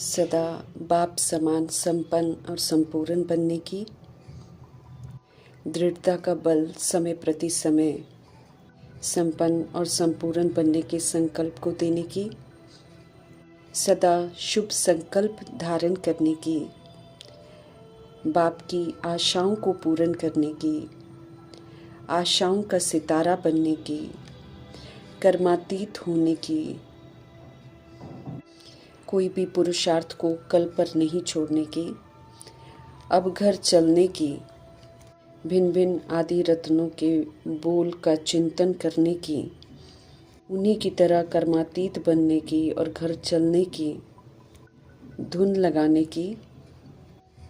सदा बाप समान संपन्न और संपूर्ण बनने की, दृढ़ता का बल समय प्रति समय संपन्न और संपूर्ण बनने के संकल्प को देने की, सदा शुभ संकल्प धारण करने की, बाप की आशाओं को पूर्ण करने की, आशाओं का सितारा बनने की, कर्मातीत होने की, कोई भी पुरुषार्थ को कल पर नहीं छोड़ने की, अब घर चलने की, भिन्न भिन्न आदि रत्नों के बोल का चिंतन करने की, उन्हीं की तरह कर्मातीत बनने की और घर चलने की, धुन लगाने की,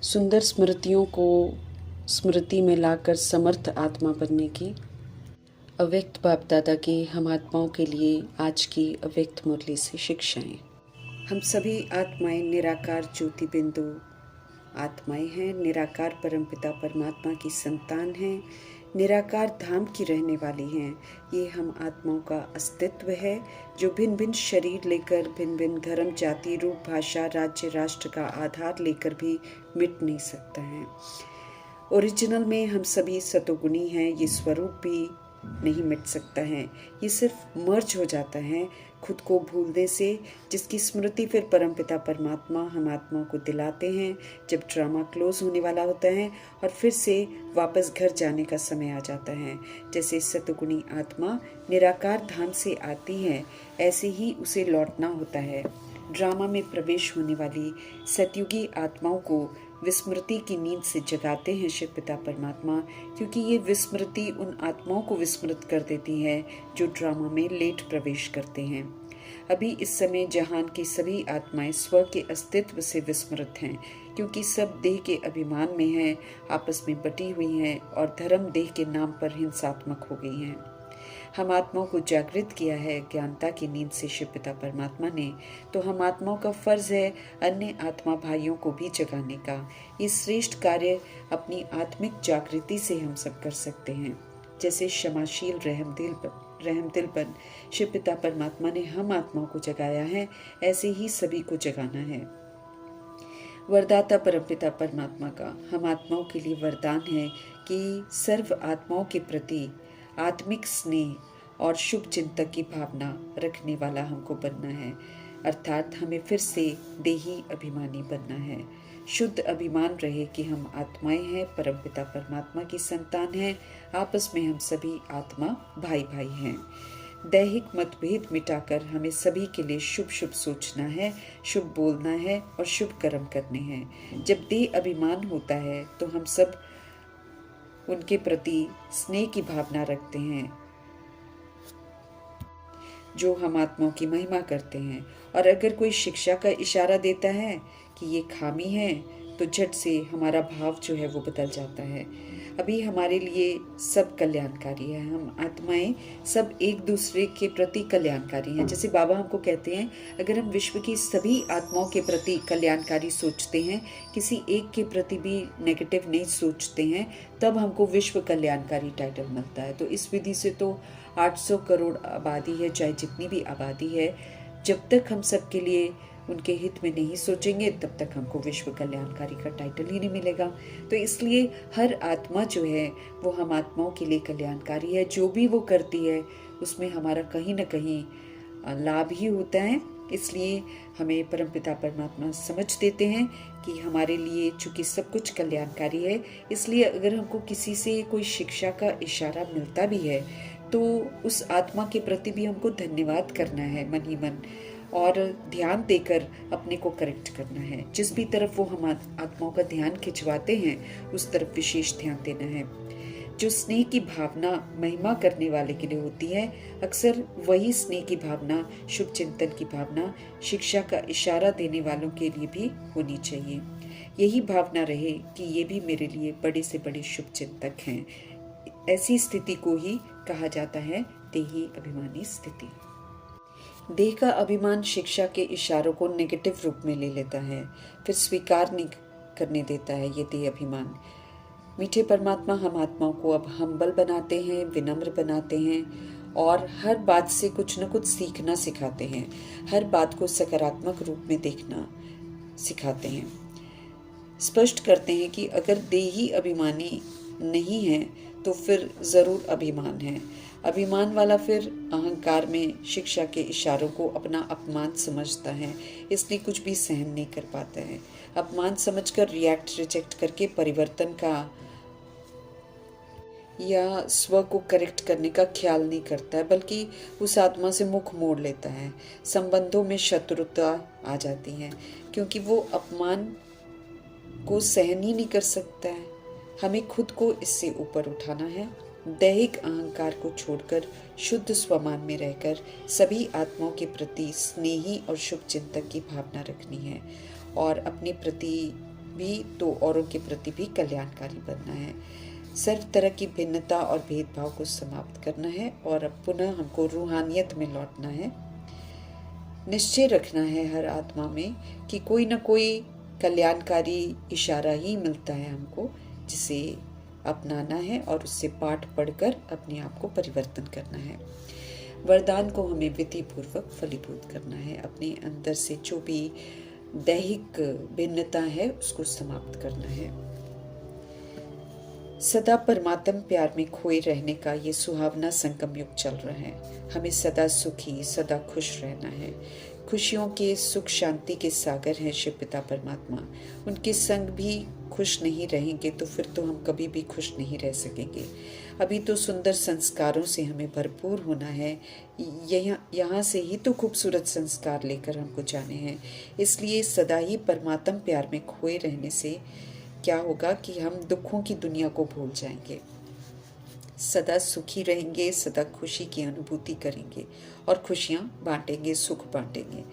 सुंदर स्मृतियों को स्मृति में लाकर समर्थ आत्मा बनने की। अव्यक्त बाप दादा की हम आत्माओं के लिए आज की अव्यक्त मुरली से शिक्षाएं। हम सभी आत्माएं निराकार ज्योति बिंदु आत्माएं हैं, निराकार परमपिता परमात्मा की संतान हैं, निराकार धाम की रहने वाली हैं। ये हम आत्माओं का अस्तित्व है जो भिन्न भिन्न शरीर लेकर, भिन्न भिन्न धर्म, जाति, रूप, भाषा, राज्य, राष्ट्र का आधार लेकर भी मिट नहीं सकता है। ओरिजिनल में हम सभी सतोगुणी हैं। ये स्वरूप भी नहीं मिट सकता है, ये सिर्फ मर्ज हो जाता है खुद को भूलने से, जिसकी स्मृति फिर परमपिता परमात्मा हम आत्माओं को दिलाते हैं जब ड्रामा क्लोज होने वाला होता है और फिर से वापस घर जाने का समय आ जाता है। जैसे सतगुणी आत्मा निराकार धाम से आती है, ऐसे ही उसे लौटना होता है। ड्रामा में प्रवेश होने वाली सतयुगी आत्माओं को विस्मृति की नींद से जगाते हैं शिव पिता परमात्मा, क्योंकि ये विस्मृति उन आत्माओं को विस्मृत कर देती है जो ड्रामा में लेट प्रवेश करते हैं। अभी इस समय जहान की सभी आत्माएं स्व के अस्तित्व से विस्मृत हैं, क्योंकि सब देह के अभिमान में हैं, आपस में बटी हुई हैं और धर्म देह के नाम पर हिंसात्मक हो गई हैं। हम आत्माओं को जागृत किया है ज्ञानता की नींद से शिव पिता परमात्मा ने, तो हम आत्माओं का फर्ज है अन्य आत्मा भाइयों को भी जगाने का। ये श्रेष्ठ कार्य अपनी आत्मिक जागृति से हम सब कर सकते हैं। जैसे क्षमाशील रहमदिलपन शिव पिता परमात्मा ने हम आत्माओं को जगाया है, ऐसे ही सभी को जगाना है। वरदाता परमपिता परमात्मा का हम आत्माओं के लिए वरदान है कि सर्व आत्माओं के प्रति आत्मिक स्नेह और शुभ चिंतक की भावना रखने वाला हमको बनना है, अर्थात हमें फिर से देही अभिमानी बनना है। शुद्ध अभिमान रहे कि हम आत्माएं हैं, परमपिता परमात्मा की संतान हैं, आपस में हम सभी आत्मा भाई भाई हैं। दैहिक मतभेद मिटाकर हमें सभी के लिए शुभ शुभ सोचना है, शुभ बोलना है और शुभ कर्म करने हैं। जब देह अभिमान होता है तो हम सब उनके प्रति स्नेह की भावना रखते हैं जो हम आत्माओं की महिमा करते हैं, और अगर कोई शिक्षा का इशारा देता है कि ये खामी है तो झट से हमारा भाव जो है वो बदल जाता है। अभी हमारे लिए सब कल्याणकारी है, हम आत्माएं सब एक दूसरे के प्रति कल्याणकारी हैं। जैसे बाबा हमको कहते हैं, अगर हम विश्व की सभी आत्माओं के प्रति कल्याणकारी सोचते हैं, किसी एक के प्रति भी नेगेटिव नहीं सोचते हैं, तब हमको विश्व कल्याणकारी टाइटल मिलता है। तो इस विधि से तो 800 करोड़ आबादी है, चाहे जितनी भी आबादी है, जब तक हम सबके लिए उनके हित में नहीं सोचेंगे तब तक हमको विश्व कल्याणकारी का टाइटल ही नहीं मिलेगा। तो इसलिए हर आत्मा जो है वो हम आत्माओं के लिए कल्याणकारी है। जो भी वो करती है उसमें हमारा कहीं ना कहीं लाभ ही होता है। इसलिए हमें परमपिता परमात्मा समझ देते हैं कि हमारे लिए चूँकि सब कुछ कल्याणकारी है, इसलिए अगर हमको किसी से कोई शिक्षा का इशारा मिलता भी है तो उस आत्मा के प्रति भी हमको धन्यवाद करना है मन ही मन, और ध्यान देकर अपने को करेक्ट करना है। जिस भी तरफ वो हम आत्माओं का ध्यान खिंचवाते हैं उस तरफ विशेष ध्यान देना है। जो स्नेह की भावना महिमा करने वाले के लिए होती है, अक्सर वही स्नेह की भावना, शुभ चिंतन की भावना शिक्षा का इशारा देने वालों के लिए भी होनी चाहिए। यही भावना रहे कि ये भी मेरे लिए बड़े से बड़े शुभ चिंतक हैं। ऐसी स्थिति को ही कहा जाता है देही अभिमानी स्थिति। देह का अभिमान शिक्षा के इशारों को नेगेटिव रूप में ले लेता है, फिर स्वीकार नहीं करने देता है ये देह अभिमान। मीठे परमात्मा हम आत्माओं को अब हम्बल बनाते हैं, विनम्र बनाते हैं और हर बात से कुछ न कुछ सीखना सिखाते हैं। हर बात को सकारात्मक रूप में देखना, सिखाते हैं। स्पष्ट करते हैं कि अगर देही अभिमानी नहीं है तो फिर ज़रूर अभिमान है। अभिमान वाला फिर अहंकार में शिक्षा के इशारों को अपना अपमान समझता है, इसलिए कुछ भी सहन नहीं कर पाता है। अपमान समझकर रिजेक्ट करके परिवर्तन का या स्व को करेक्ट करने का ख्याल नहीं करता है, बल्कि उस आत्मा से मुख मोड़ लेता है। संबंधों में शत्रुता आ जाती है क्योंकि वो अपमान को सहन ही नहीं कर सकता है। हमें खुद को इससे ऊपर उठाना है, दैहिक अहंकार को छोड़कर शुद्ध स्वमान में रहकर सभी आत्माओं के प्रति स्नेही और शुभ चिंतक की भावना रखनी है, और अपने प्रति भी तो औरों के प्रति भी कल्याणकारी बनना है। सर्व तरह की भिन्नता और भेदभाव को समाप्त करना है और अब पुनः हमको रूहानियत में लौटना है। निश्चय रखना है हर आत्मा में कि कोई न कोई कल्याणकारी इशारा ही मिलता है हमको, जिसे अपनाना है और उससे पाठ पढ़कर अपने आप को परिवर्तन करना है। वरदान को हमें विधि पूर्वक फलीभूत करना है। अपने अंदर से जो भी दैहिक भिन्नता है उसको समाप्त करना है। सदा परमात्म प्यार में खोए रहने का ये सुहावना संगम युग चल रहा है। हमें सदा सुखी, सदा खुश रहना है। खुशियों के, सुख शांति के सागर हैं शिव पिता परमात्मा। उनके संग भी खुश नहीं रहेंगे तो फिर तो हम कभी भी खुश नहीं रह सकेंगे। अभी तो सुंदर संस्कारों से हमें भरपूर होना है। यहाँ से ही तो खूबसूरत संस्कार लेकर हमको जाने हैं। इसलिए सदा ही परमात्म प्यार में खोए रहने से क्या होगा कि हम दुखों की दुनिया को भूल जाएंगे, सदा सुखी रहेंगे, सदा खुशी की अनुभूति करेंगे और खुशियाँ बांटेंगे, सुख बांटेंगे।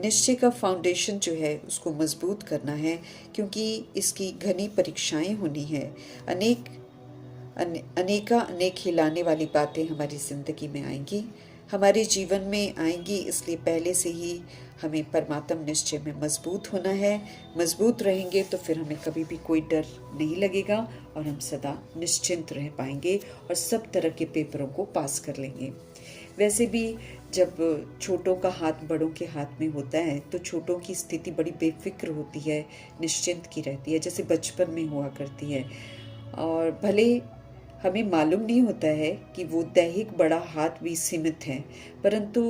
निश्चय का फाउंडेशन जो है उसको मजबूत करना है, क्योंकि इसकी घनी परीक्षाएं होनी है। अनेक हिलाने वाली बातें हमारी ज़िंदगी में आएंगी, हमारे जीवन में आएंगी। इसलिए पहले से ही हमें परमात्म निश्चय में मजबूत होना है। मजबूत रहेंगे तो फिर हमें कभी भी कोई डर नहीं लगेगा और हम सदा निश्चिंत रह पाएंगे और सब तरह के पेपरों को पास कर लेंगे। वैसे भी जब छोटों का हाथ बड़ों के हाथ में होता है तो छोटों की स्थिति बड़ी बेफिक्र होती है, निश्चिंत की रहती है, जैसे बचपन में हुआ करती है। और भले हमें मालूम नहीं होता है कि वो दैहिक बड़ा हाथ भी सीमित है, परंतु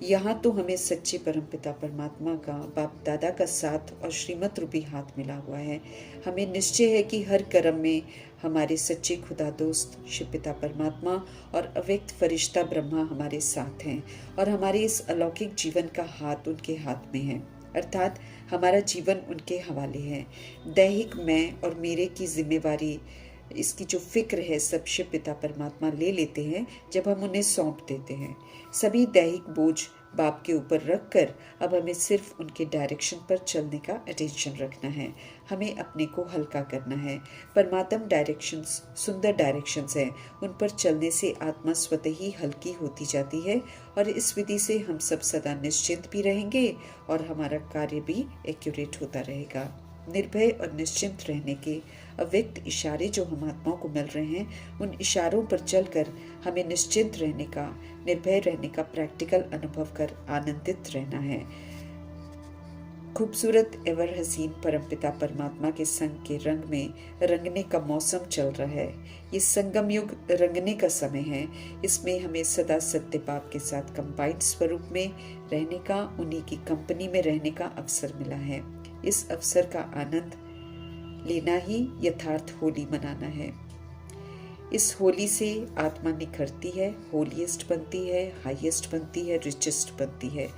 यहाँ तो हमें सच्चे परमपिता परमात्मा का, बाप दादा का साथ और श्रीमत रूपी हाथ मिला हुआ है। हमें निश्चय है कि हर कर्म में हमारे सच्चे खुदा दोस्त शिव पिता परमात्मा और अव्यक्त फरिश्ता ब्रह्मा हमारे साथ हैं और हमारे इस अलौकिक जीवन का हाथ उनके हाथ में है, अर्थात हमारा जीवन उनके हवाले है। दैहिक मैं और मेरे की जिम्मेवारी, इसकी जो फिक्र है, सब शिव पिता परमात्मा ले लेते हैं जब हम उन्हें सौंप देते हैं। सभी दैहिक बोझ बाप के ऊपर रखकर अब हमें सिर्फ उनके डायरेक्शन पर चलने का अटेंशन रखना है। हमें अपने को हल्का करना है। परमात्म डायरेक्शंस सुंदर डायरेक्शंस हैं, उन पर चलने से आत्मा स्वतः ही हल्की होती जाती है और इस विधि से हम सब सदा निश्चिंत भी रहेंगे और हमारा कार्य भी एक्यूरेट होता रहेगा। निर्भय और निश्चिंत रहने के अव्यक्त इशारे जो हम आत्माओं को मिल रहे हैं, उन इशारों पर चलकर हमें निश्चिंत रहने का, निर्भय रहने का प्रैक्टिकल अनुभव कर आनंदित रहना है। खूबसूरत एवर हसीन परमपिता परमात्मा के संग के रंग में रंगने का मौसम चल रहा है। ये संगम युग रंगने का समय है। इसमें हमें सदा सत्य बाप के साथ कंबाइंड स्वरूप में रहने का, उन्हीं की कंपनी में रहने का अवसर मिला है। इस अवसर का आनंद लेना ही यथार्थ होली मनाना है। इस होली से आत्मा निखरती है, होलीएस्ट बनती है, हाईएस्ट बनती है, रिचेस्ट बनती है।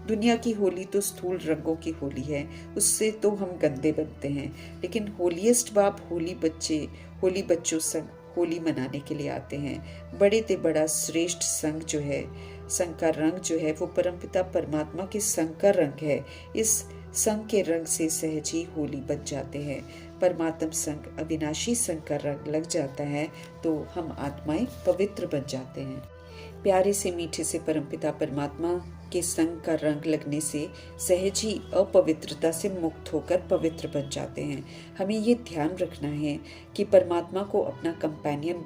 दुनिया की होली तो स्थूल रंगों की होली है, उससे तो हम गंदे बनते हैं, लेकिन होलीएस्ट बाप होली बच्चों संग होली मनाने के लिए आते हैं। बड़े ते बड़ा श्रेष्ठ संग जो है, संग का रंग जो है वो परमपिता परमात्मा के संग का रंग है। इस संग के रंग से सहज ही होली बच जाते हैं। परमात्म संग, अविनाशी संग का रंग लग जाता है तो हम आत्माएं पवित्र बन जाते हैं। प्यारे से मीठे से परमपिता परमात्मा के संग का रंग लगने से सहज ही अपवित्रता से मुक्त होकर पवित्र बन जाते हैं। हमें ये ध्यान रखना है कि परमात्मा को अपना कंपेनियन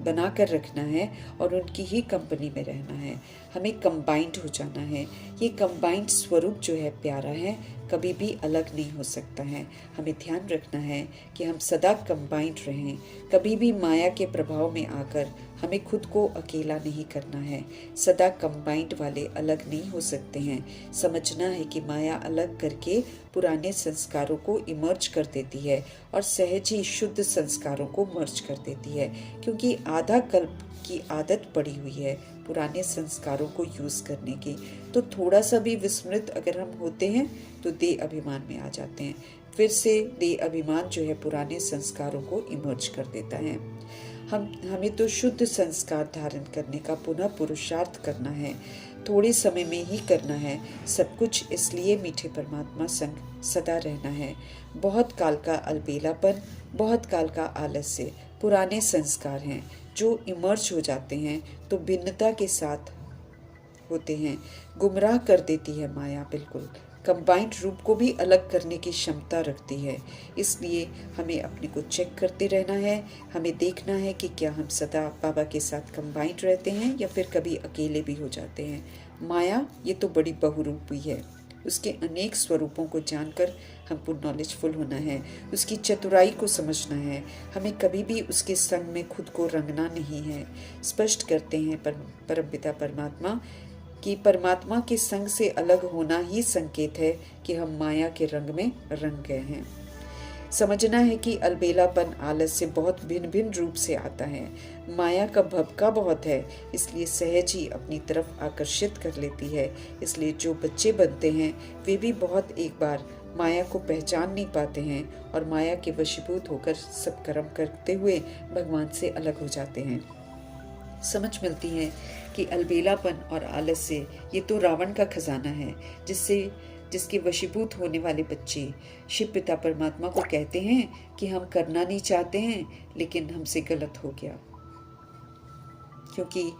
बना कर रखना है और उनकी ही कंपनी में रहना है। हमें कंबाइंड हो जाना है। ये कंबाइंड स्वरूप जो है प्यारा है, कभी भी अलग नहीं हो सकता है। हमें ध्यान रखना है कि हम सदा कंबाइंड रहें। कभी भी माया के प्रभाव में आकर हमें खुद को अकेला नहीं करना है। सदा कंबाइंड वाले अलग नहीं हो सकते हैं। समझना है कि माया अलग करके पुराने संस्कारों को इमर्ज कर देती है और सहज ही शुद्ध संस्कारों को मर्ज कर देती है, क्योंकि आधा कल्प की आदत पड़ी हुई है पुराने संस्कारों को यूज करने की। तो थोड़ा सा भी विस्मृत अगर हम होते हैं तो देह अभिमान में आ जाते हैं। फिर से देह अभिमान जो है पुराने संस्कारों को इमर्ज कर देता है। हमें तो शुद्ध संस्कार धारण करने का पुनः पुरुषार्थ करना है, थोड़े समय में ही करना है सब कुछ। इसलिए मीठे परमात्मा संग सदा रहना है। बहुत काल का अलबेलापन, बहुत काल का आलस्य पुराने संस्कार हैं जो इमर्ज हो जाते हैं तो भिन्नता के साथ होते हैं। गुमराह कर देती है माया, बिल्कुल कंबाइंड रूप को भी अलग करने की क्षमता रखती है। इसलिए हमें अपने को चेक करते रहना है। हमें देखना है कि क्या हम सदा बाबा के साथ कंबाइंड रहते हैं या फिर कभी अकेले भी हो जाते हैं। माया ये तो बड़ी बहुरूपी है, उसके अनेक स्वरूपों को जानकर हमको नॉलेजफुल होना है, उसकी चतुराई को समझना है। हमें कभी भी उसके संग में खुद को रंगना नहीं है। स्पष्ट करते हैं परमपिता परमात्मा कि परमात्मा के संग से अलग होना ही संकेत है कि हम माया के रंग में रंग गए हैं। समझना है कि अलबेलापन आलस्य बहुत भिन्न भिन्न रूप से आता है। माया का भभका बहुत है, इसलिए सहज ही अपनी तरफ आकर्षित कर लेती है। इसलिए जो बच्चे बनते हैं वे भी बहुत एक बार माया को पहचान नहीं पाते हैं और माया के वशीभूत होकर सब कर्म करते हुए भगवान से अलग हो जाते हैं। समझ मिलती है कि अलबेलापन और आलस्य ये तो रावण का खजाना है, जिसके वशीभूत होने वाले बच्चे शिव पिता परमात्मा को कहते हैं कि हम करना नहीं चाहते हैं लेकिन हमसे गलत हो गया, क्योंकि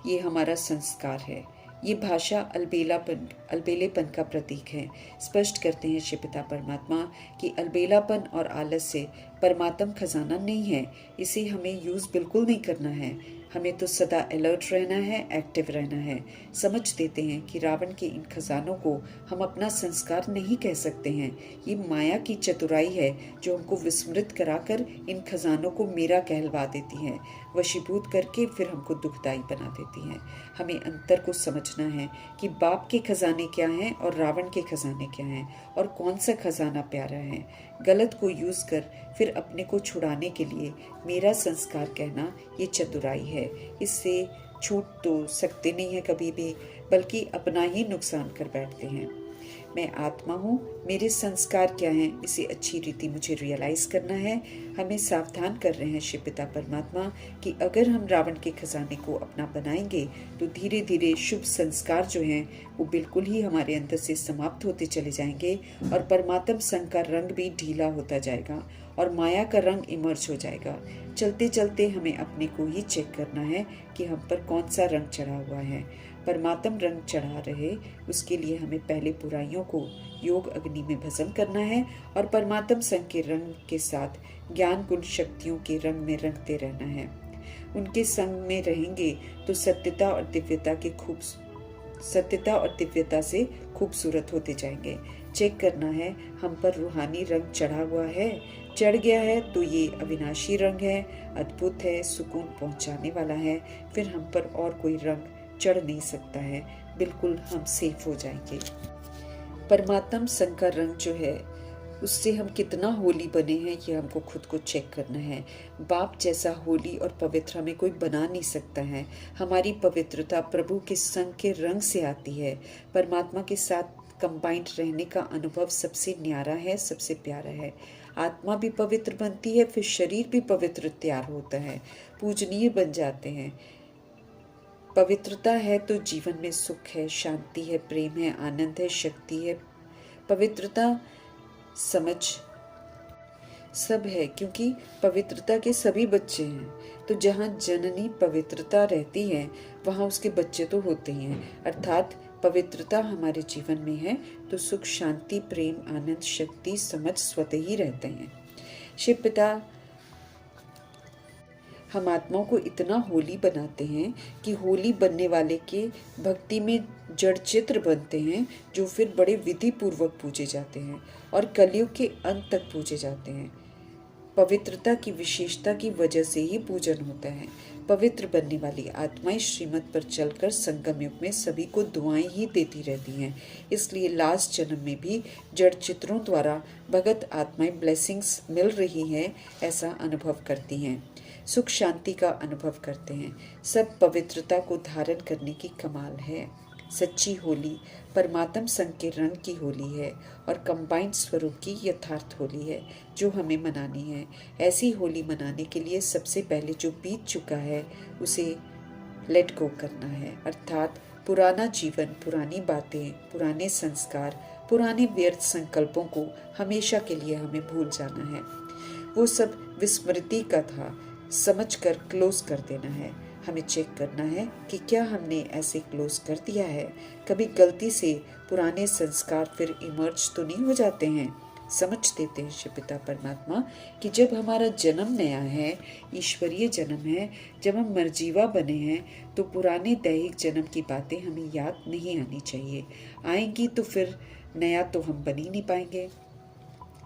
ये हमारा संस्कार है। ये भाषा अलबेलेपन का प्रतीक है। स्पष्ट करते हैं शिव पिता परमात्मा कि अलबेलापन और आलस्य परमात्म खजाना नहीं है, इसे हमें यूज़ बिल्कुल नहीं करना है। हमें तो सदा अलर्ट रहना है, एक्टिव रहना है। समझ देते हैं कि रावण के इन खजानों को हम अपना संस्कार नहीं कह सकते हैं। ये माया की चतुराई है जो हमको विस्मृत कराकर इन खजानों को मेरा कहलवा देती है, वशीभूत करके फिर हमको दुखदाई बना देती हैं। हमें अंतर को समझना है कि बाप के खजाने क्या हैं और रावण के खजाने क्या हैं और कौन सा खजाना प्यारा है। गलत को यूज़ कर फिर अपने को छुड़ाने के लिए मेरा संस्कार कहना ये चतुराई है। इससे छूट तो सकते नहीं है कभी भी, बल्कि अपना ही नुकसान कर बैठते हैं। मैं आत्मा हूँ, मेरे संस्कार क्या हैं, इसे अच्छी रीति मुझे रियलाइज़ करना है। हमें सावधान कर रहे हैं शिव पिता परमात्मा कि अगर हम रावण के खजाने को अपना बनाएंगे तो धीरे धीरे शुभ संस्कार जो हैं वो बिल्कुल ही हमारे अंदर से समाप्त होते चले जाएंगे और परमात्म संग का रंग भी ढीला होता जाएगा और माया का रंग इमर्ज हो जाएगा। चलते चलते हमें अपने को ही चेक करना है कि हम पर कौन सा रंग चढ़ा हुआ है। परमात्म रंग चढ़ा रहे उसके लिए हमें पहले बुराइयों को योग अग्नि में भस्म करना है और परमात्म संग के रंग के साथ ज्ञान गुण शक्तियों के रंग में रंगते रहना है। उनके संग में रहेंगे तो सत्यता और दिव्यता से खूबसूरत होते जाएंगे। चेक करना है हम पर रूहानी रंग चढ़ा हुआ है। चढ़ गया है तो ये अविनाशी रंग है, अद्भुत है, सुकून पहुंचाने वाला है। फिर हम पर और कोई रंग चढ़ नहीं सकता है, बिल्कुल हम सेफ हो जाएंगे। परमात्म संग का रंग जो है उससे हम कितना होली बने हैं ये हमको खुद को चेक करना है। बाप जैसा होली और पवित्र हमें कोई बना नहीं सकता है। हमारी पवित्रता प्रभु के संग के रंग से आती है। परमात्मा के साथ कंबाइंड रहने का अनुभव सबसे न्यारा है, सबसे प्यारा है। आत्मा भी पवित्र बनती है, फिर शरीर भी पवित्र तैयार होता है, पूजनीय बन जाते हैं। पवित्रता है तो जीवन में सुख है, शांति है, प्रेम है, आनंद है, शक्ति है। पवित्रता समझ सब है, क्योंकि पवित्रता के सभी बच्चे हैं। तो जहाँ जननी पवित्रता रहती है वहाँ उसके बच्चे तो होते ही हैं। अर्थात पवित्रता हमारे जीवन में है तो सुख, शांति, प्रेम, आनंद, शक्ति, समझ स्वतः ही रहते हैं। शिव पिता हम आत्माओं को इतना होली बनाते हैं कि होली बनने वाले के भक्ति में जड़ चित्र बनते हैं, जो फिर बड़े विधि पूर्वक पूजे जाते हैं और कलयुग के अंत तक पूजे जाते हैं। पवित्रता की विशेषता की वजह से ही पूजन होता है। पवित्र बनने वाली आत्माएं श्रीमत पर चलकर संगम युग में सभी को दुआएं ही देती रहती हैं। इसलिए लास्ट जन्म में भी जड़ चित्रों द्वारा भगत आत्माएं ब्लेसिंग्स मिल रही हैं ऐसा अनुभव करती हैं, सुख शांति का अनुभव करते हैं। सब पवित्रता को धारण करने की कमाल है। सच्ची होली परमात्म संग के रंग की होली है और कंबाइंड स्वरूप की यथार्थ होली है जो हमें मनानी है। ऐसी होली मनाने के लिए सबसे पहले जो बीत चुका है उसे लेट गो करना है, अर्थात पुराना जीवन, पुरानी बातें, पुराने संस्कार, पुराने व्यर्थ संकल्पों को हमेशा के लिए हमें भूल जाना है। वो सब विस्मृति का था, समझकर क्लोज कर देना है। हमें चेक करना है कि क्या हमने ऐसे क्लोज कर दिया है। कभी गलती से पुराने संस्कार फिर इमर्ज तो नहीं हो जाते हैं। समझ देते हैं शिव पिता परमात्मा कि जब हमारा जन्म नया है, ईश्वरीय जन्म है, जब हम मर्जीवा बने हैं, तो पुराने दैहिक जन्म की बातें हमें याद नहीं आनी चाहिए। आएंगी तो फिर नया तो हम बन ही नहीं पाएंगे।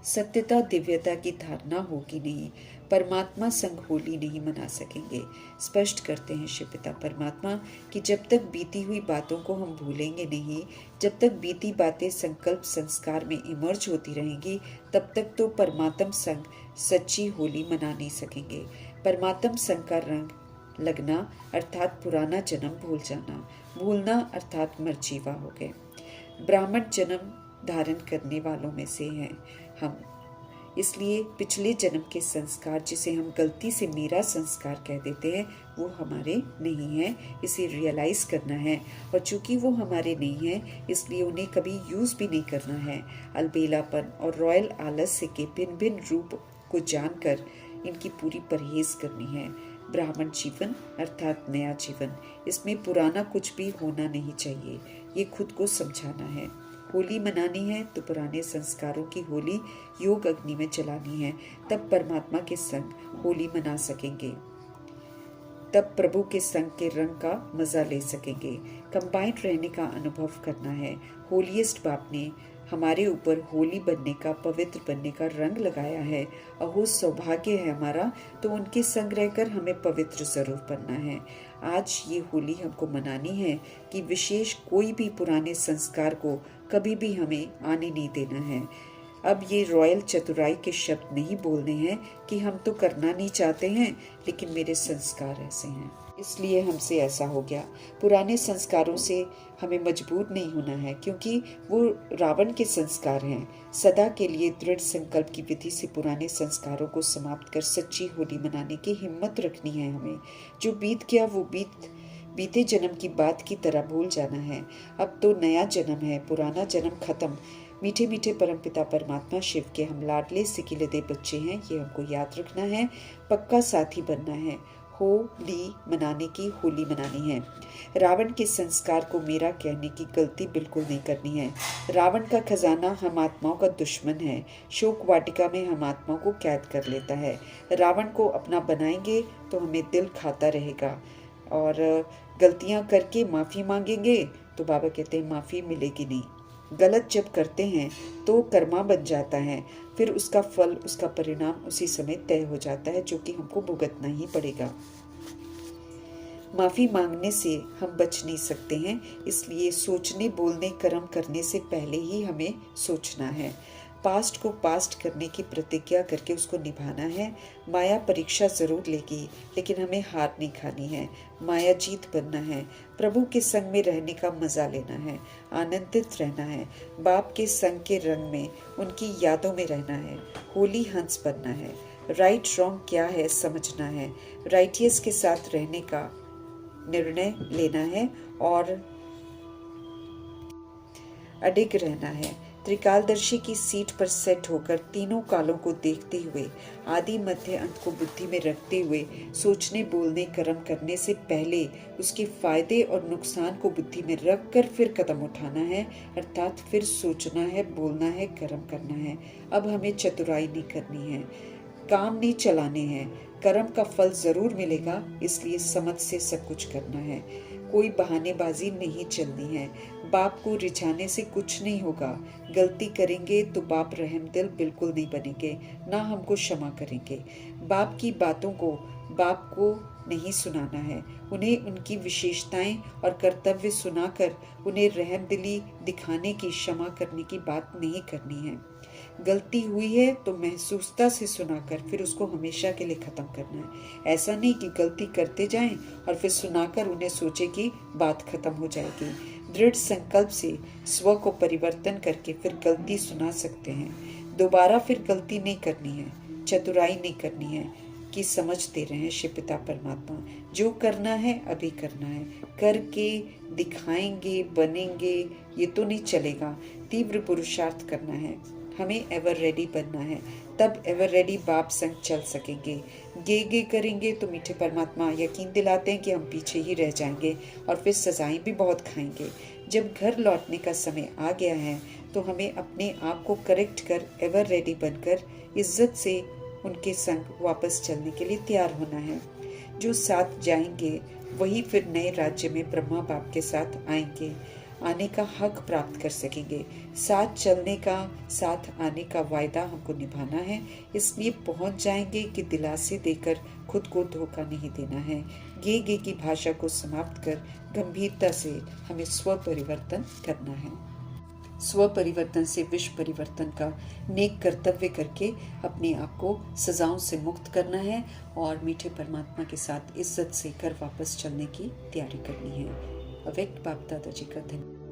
सत्यता दिव्यता की धारणा होगी नहीं, परमात्मा संग होली नहीं मना सकेंगे। स्पष्ट करते हैं शिव पिता परमात्मा कि जब तक बीती हुई बातों को हम भूलेंगे नहीं, जब तक बीती बातें संकल्प संस्कार में इमर्ज होती रहेंगी, तब तक तो परमात्म संग सच्ची होली मना नहीं सकेंगे। परमात्म संग का रंग लगना अर्थात पुराना जन्म भूल जाना, भूलना अर्थात मर्जीवा हो गए। ब्राह्मण जन्म धारण करने वालों में से हैं हम, इसलिए पिछले जन्म के संस्कार जिसे हम गलती से मेरा संस्कार कह देते हैं वो हमारे नहीं है, इसे रियलाइज करना है। और चूंकि वो हमारे नहीं है इसलिए उन्हें कभी यूज भी नहीं करना है। अलबेलापन और रॉयल आलस्य के भिन्न भिन्न रूप को जानकर इनकी पूरी परहेज करनी है। ब्राह्मण जीवन अर्थात नया जीवन, इसमें पुराना कुछ भी होना नहीं चाहिए, ये खुद को समझाना है। होली मनानी है तो पुराने संस्कारों की होली योग अग्नि में जलानी है, तब परमात्मा के संग होली मना सकेंगे, तब प्रभु के संग के रंग का मजा ले सकेंगे। कंबाइंड रहने का अनुभव करना है। होलीएस्ट बाप ने हमारे ऊपर होली बनने का, पवित्र बनने का रंग लगाया है। अहो सौभाग्य है हमारा, तो उनके संग रहकर हमें पवित्र जरूर बनना है। आज ये होली हमको मनानी है कि विशेष कोई भी पुराने संस्कार को कभी भी हमें आने नहीं देना है। अब ये रॉयल चतुराई के शब्द नहीं बोलने हैं कि हम तो करना नहीं चाहते हैं लेकिन मेरे संस्कार ऐसे हैं इसलिए हमसे ऐसा हो गया। पुराने संस्कारों से हमें मजबूर नहीं होना है क्योंकि वो रावण के संस्कार हैं। सदा के लिए दृढ़ संकल्प की विधि से पुराने संस्कारों को समाप्त कर सच्ची होली मनाने की हिम्मत रखनी है हमें। जो बीत गया वो बीते जन्म की बात की तरह भूल जाना है। अब तो नया जन्म है, पुराना जन्म खत्म। मीठे मीठे परमपिता परमात्मा शिव के हम लाडले सिकिलदे बच्चे हैं, ये हमको याद रखना है, पक्का साथी बनना है। होली मनाने की होली मनानी है। रावण के संस्कार को मेरा कहने की गलती बिल्कुल नहीं करनी है। रावण का खजाना हम आत्माओं का दुश्मन है, शोक वाटिका में हम आत्माओं को कैद कर लेता है। रावण को अपना बनाएंगे तो हमें दिल खाता रहेगा और गलतियां करके माफ़ी मांगेंगे तो बाबा कहते हैं माफ़ी मिलेगी नहीं। गलत जब करते हैं तो कर्मा बन जाता है, फिर उसका फल, उसका परिणाम उसी समय तय हो जाता है जो कि हमको भुगतना ही पड़ेगा। माफ़ी मांगने से हम बच नहीं सकते हैं, इसलिए सोचने, बोलने, कर्म करने से पहले ही हमें सोचना है। पास्ट को पास्ट करने की प्रतिज्ञा करके उसको निभाना है। माया परीक्षा जरूर लेगी लेकिन हमें हार नहीं खानी है, माया जीत बनना है। प्रभु के संग में रहने का मजा लेना है, आनंदित रहना है, बाप के संग के रंग में, उनकी यादों में रहना है। होली हंस बनना है। राइट रॉन्ग क्या है समझना है, राइटियस के साथ रहने का निर्णय लेना है और अडिग रहना है। त्रिकालदर्शी की सीट पर सेट होकर तीनों कालों को देखते हुए, आदि मध्य अंत को बुद्धि में रखते हुए, सोचने, बोलने, कर्म करने से पहले उसके फायदे और नुकसान को बुद्धि में रख कर फिर कदम उठाना है, अर्थात फिर सोचना है, बोलना है, कर्म करना है। अब हमें चतुराई नहीं करनी है, काम नहीं चलाने हैं, कर्म का फल जरूर मिलेगा, इसलिए समझ से सब कुछ करना है। कोई बहानेबाजी नहीं चलनी है। बाप को रिझाने से कुछ नहीं होगा। गलती करेंगे तो बाप रहमदिल बिल्कुल नहीं बनेंगे, ना हमको क्षमा करेंगे। बाप की बातों को बाप को नहीं सुनाना है। उन्हें उनकी विशेषताएं और कर्तव्य सुनाकर उन्हें रहमदिली दिखाने की, क्षमा करने की बात नहीं करनी है। गलती हुई है तो महसूसता से सुनाकर फिर उसको हमेशा के लिए खत्म करना है। ऐसा नहीं कि गलती करते जाएं और फिर सुनाकर उन्हें सोचे कि बात खत्म हो जाएगी। दृढ़ संकल्प से स्व को परिवर्तन करके फिर गलती सुना सकते हैं। दोबारा फिर गलती नहीं करनी है, चतुराई नहीं करनी है कि समझ दे रहे हैं शिव पिता परमात्मा, जो करना है अभी करना है, करके दिखाएंगे, बनेंगे, ये तो नहीं चलेगा। तीव्र पुरुषार्थ करना है, हमें एवर रेडी बनना है, तब एवर रेडी बाप संग चल सकेंगे। गे करेंगे तो मीठे परमात्मा यकीन दिलाते हैं कि हम पीछे ही रह जाएंगे और फिर सजाएं भी बहुत खाएंगे। जब घर लौटने का समय आ गया है तो हमें अपने आप को करेक्ट कर एवर रेडी बनकर इज्जत से उनके संग वापस चलने के लिए तैयार होना है। जो साथ जाएंगे वही फिर नए राज्य में ब्रह्मा बाप के साथ आएंगे, आने का हक प्राप्त कर सकेंगे। साथ चलने का, साथ आने का वायदा हमको निभाना है, इसलिए पहुंच जाएंगे कि दिलासे देकर खुद को धोखा नहीं देना है। गे की भाषा को समाप्त कर गंभीरता से हमें स्व परिवर्तन करना है। स्व परिवर्तन से विश्व परिवर्तन का नेक कर्तव्य करके अपने आप को सजाओं से मुक्त करना है और मीठे परमात्मा के साथ इज्जत से घर वापस चलने की तैयारी करनी है। अव्यक्त बाप दादा जी का धन्यवाद।